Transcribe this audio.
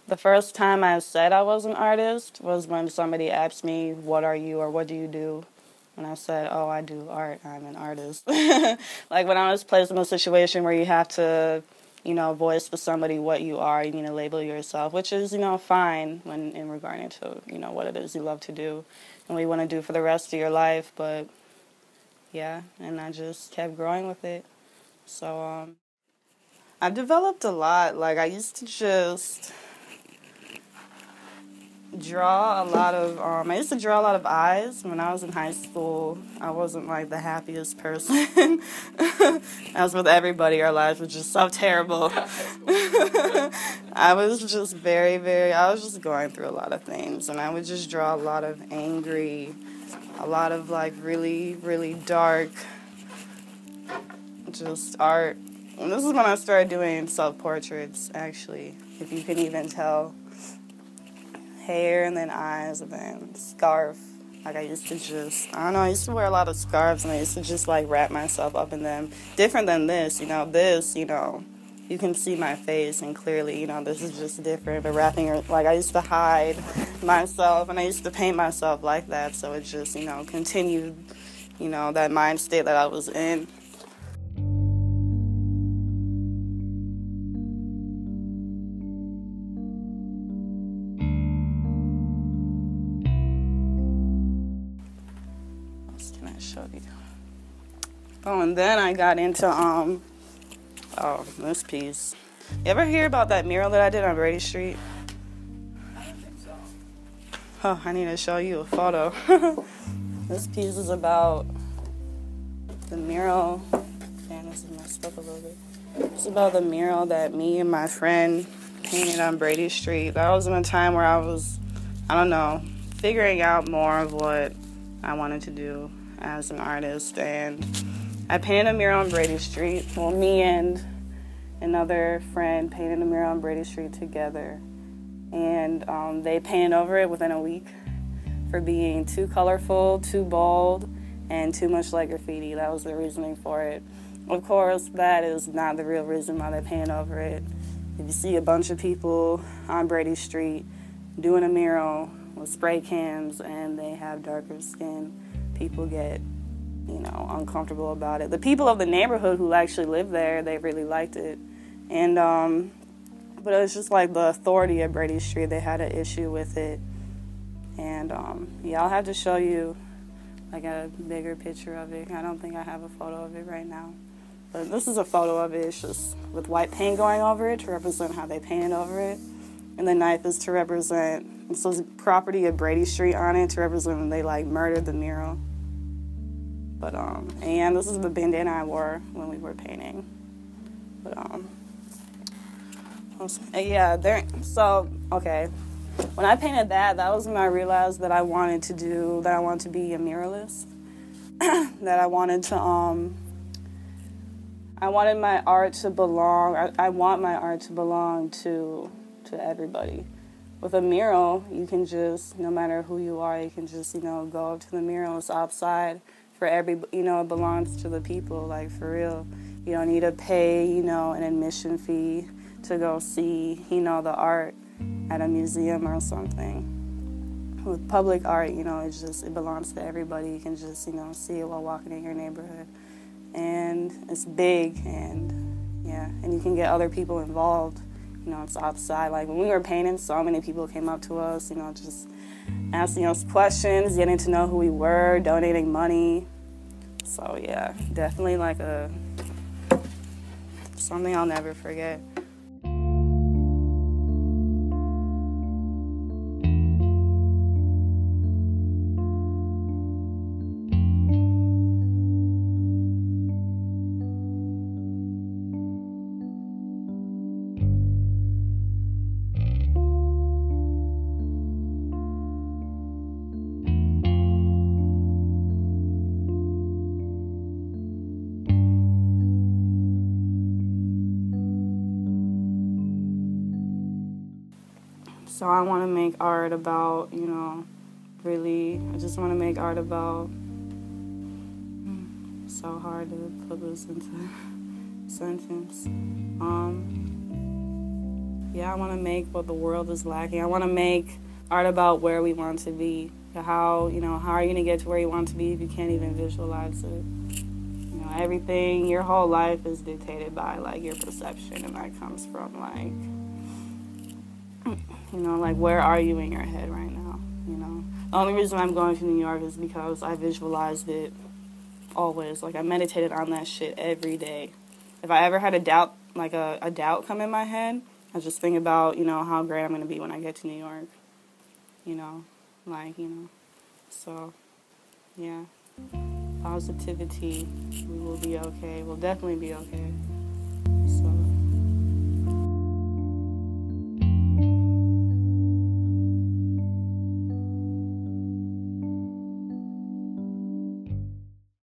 The first time I said I was an artist was when somebody asked me, "What are you?" or "What do you do?" And I said, "Oh, I do art. I'm an artist." Like when I was placed in a situation where you have to, voice to somebody what you are, you need to label yourself, which is, fine when in regarding to, what it is you love to do and what you want to do for the rest of your life. But yeah, and I just kept growing with it. So I've developed a lot. Like I used to just I used to draw a lot of eyes. When I was in high school, I wasn't like the happiest person. As with everybody, our lives were just so terrible. I was just I was just going through a lot of things, and I would just draw a lot of angry, a lot of like really, really dark, just art. And this is when I started doing self-portraits, actually, if you can even tell. Hair and then eyes and then scarf. Like I used to I used to wear a lot of scarves and I used to just like wrap myself up in them. Different than this, you can see my face and clearly, this is just different. But I used to hide myself and I used to paint myself like that. So it just, continued, that mind state that I was in. Oh, and then I got into, this piece. You ever hear about that mural that I did on Brady Street? I don't think so. Oh, I need to show you a photo. This piece is about the mural. Man, this is messed up a little bit. It's about the mural that me and my friend painted on Brady Street. That was in a time where I was, figuring out more of what I wanted to do as an artist, and I painted a mural on Brady Street. Well, me and another friend painted a mural on Brady Street together, and they painted over it within a week for being too colorful, too bold, and too much like graffiti. That was the reasoning for it. Of course, that is not the real reason why they painted over it. If you see a bunch of people on Brady Street doing a mural with spray cans and they have darker skin, people get uncomfortable about it. The people of the neighborhood who actually live there, they really liked it. And, but it was just like the authority of Brady Street, they had an issue with it. And, I'll have to show you like a bigger picture of it. I don't think I have a photo of it right now. But this is a photo of it. It's just with white paint going over it to represent how they painted over it. And the knife is to represent, it says property of Brady Street on it to represent when they like murdered the mural. But, and this is the bandana I wore when we were painting. But, okay. When I painted that was when I realized that I wanted to be a muralist. That I wanted to, I wanted my art to belong, I want my art to belong to everybody. With a mural, you can just, no matter who you are, you can just, go up to the mural. It's outside. For it belongs to the people, like for real. You don't need to pay, an admission fee to go see, the art at a museum or something. With public art, it belongs to everybody. You can just, see it while walking in your neighborhood. And it's big and you can get other people involved. It's outside. Like when we were painting, so many people came up to us, just asking us questions, getting to know who we were, donating money. So yeah, definitely like something I'll never forget. So I want to make art about, I just want to make art about, so hard to put this into a sentence. yeah, I want to make what the world is lacking. I want to make art about where we want to be. How, how are you going to get to where you want to be if you can't even visualize it? Everything, your whole life is dictated by, like, your perception, and that comes from, like, where are you in your head right now, The only reason I'm going to New York is because I visualized it always. Like, I meditated on that shit every day. If I ever had a doubt, like a doubt come in my head, I just think about, how great I'm going to be when I get to New York, so, yeah. Positivity, we will be okay. We'll definitely be okay.